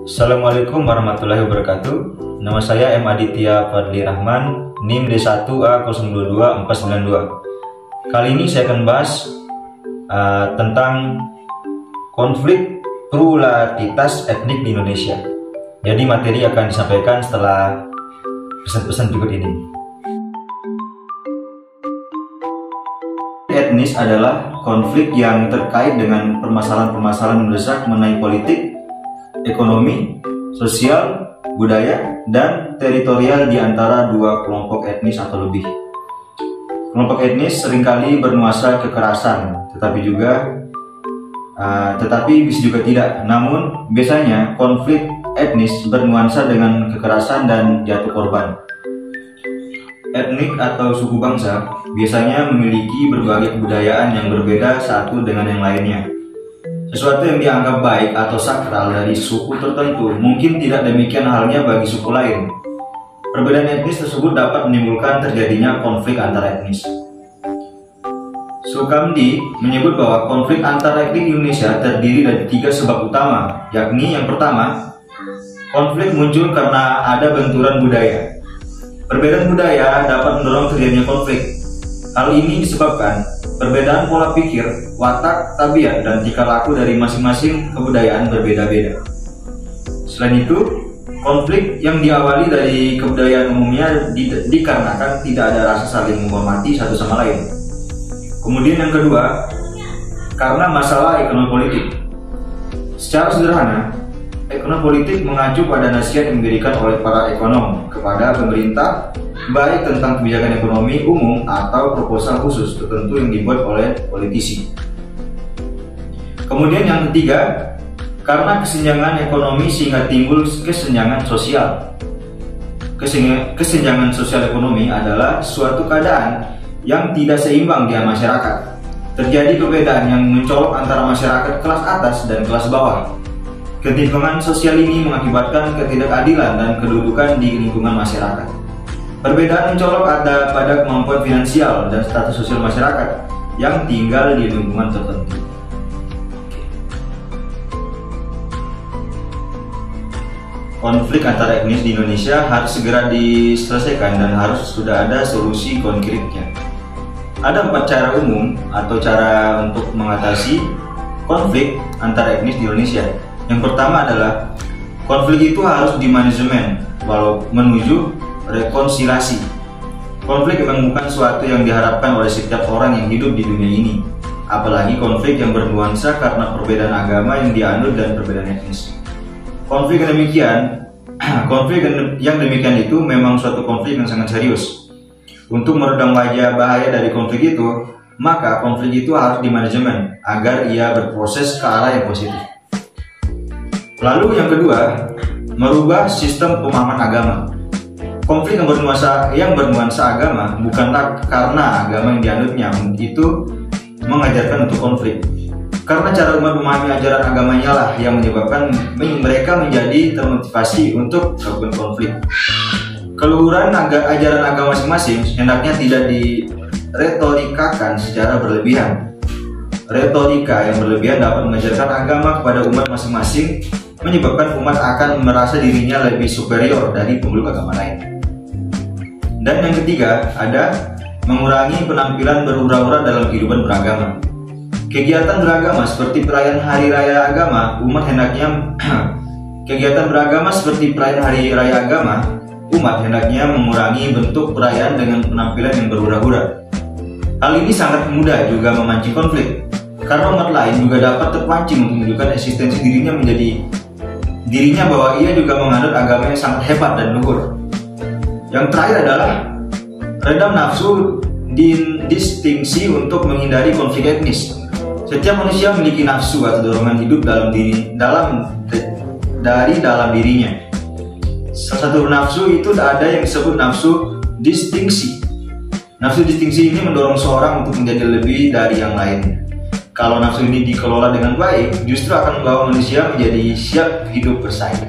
Assalamualaikum warahmatullahi wabarakatuh. Nama saya M. Aditya Fadli Rahman, NIM D1A022492. Kali ini saya akan bahas tentang konflik pluralitas etnik di Indonesia. Jadi materi akan disampaikan setelah pesan-pesan berikut ini. Etnis adalah konflik yang terkait dengan permasalahan-permasalahan mendesak mengenai politik, ekonomi, sosial, budaya, dan teritorial di antara dua kelompok etnis atau lebih. Kelompok etnis seringkali bernuansa kekerasan, tetapi bisa juga tidak. Namun, biasanya konflik etnis bernuansa dengan kekerasan dan jatuh korban. Etnik atau suku bangsa biasanya memiliki berbagai kebudayaan yang berbeda satu dengan yang lainnya. Sesuatu yang dianggap baik atau sakral dari suku tertentu mungkin tidak demikian halnya bagi suku lain. Perbedaan etnis tersebut dapat menimbulkan terjadinya konflik antar etnis. Sukamdi menyebut bahwa konflik antar etnik Indonesia terdiri dari 3 sebab utama, yakni yang pertama, konflik muncul karena ada benturan budaya. Perbedaan budaya dapat mendorong terjadinya konflik. Hal ini disebabkan perbedaan pola pikir, watak, tabiat, dan tingkah laku dari masing-masing kebudayaan berbeda-beda. Selain itu, konflik yang diawali dari kebudayaan umumnya dikarenakan tidak ada rasa saling menghormati satu sama lain. Kemudian yang kedua, karena masalah ekonomi politik. Secara sederhana, ekonomi politik mengacu pada nasihat yang diberikan oleh para ekonom kepada pemerintah, baik tentang kebijakan ekonomi umum atau proposal khusus tertentu yang dibuat oleh politisi. Kemudian yang ketiga, karena kesenjangan ekonomi sehingga timbul kesenjangan sosial. Kesenjangan sosial ekonomi adalah suatu keadaan yang tidak seimbang di masyarakat. Terjadi perbedaan yang mencolok antara masyarakat kelas atas dan kelas bawah. Ketimpangan sosial ini mengakibatkan ketidakadilan dan kedudukan di lingkungan masyarakat. Perbedaan mencolok ada pada kemampuan finansial dan status sosial masyarakat yang tinggal di lingkungan tertentu. Konflik antar etnis di Indonesia harus segera diselesaikan dan harus sudah ada solusi konkretnya. Ada 4 cara umum atau cara untuk mengatasi konflik antar etnis di Indonesia. Yang pertama adalah konflik itu harus dimanajemen walau menuju rekonsiliasi. Konflik memang bukan suatu yang diharapkan oleh setiap orang yang hidup di dunia ini, apalagi konflik yang bernuansa karena perbedaan agama yang dianut dan perbedaan etnis. Konflik yang demikian itu memang suatu konflik yang sangat serius. Untuk meredam bahaya dari konflik itu, maka konflik itu harus dimanajemen agar ia berproses ke arah yang positif. Lalu yang kedua, merubah sistem pemahaman agama. Konflik yang bernuansa agama bukanlah karena agama yang dianutnya itu mengajarkan untuk konflik. Karena cara umat memahami ajaran agamanya lah yang menyebabkan mereka menjadi termotivasi untuk melakukan konflik. Keluhuran ajaran agama masing-masing hendaknya tidak diretorikakan secara berlebihan. Retorika yang berlebihan dapat mengajarkan agama kepada umat masing-masing, menyebabkan umat akan merasa dirinya lebih superior dari pemeluk agama lain. Dan yang ketiga, ada mengurangi penampilan berura-ura dalam kehidupan beragama. Kegiatan beragama seperti perayaan hari raya agama, umat hendaknya mengurangi bentuk perayaan dengan penampilan yang berura-ura. Hal ini sangat mudah juga memancing konflik, karena umat lain juga dapat terpancing untuk menunjukkan eksistensi dirinya bahwa ia juga menganut agama yang sangat hebat dan luhur. Yang terakhir adalah redam nafsu distingsi untuk menghindari konflik etnis. Setiap manusia memiliki nafsu atau dorongan hidup dari dalam dirinya. Salah satu nafsu itu ada yang disebut nafsu distingsi. Nafsu distingsi ini mendorong seorang untuk menjadi lebih dari yang lainnya. Kalau nafsu ini dikelola dengan baik, justru akan membawa manusia menjadi siap hidup bersaing.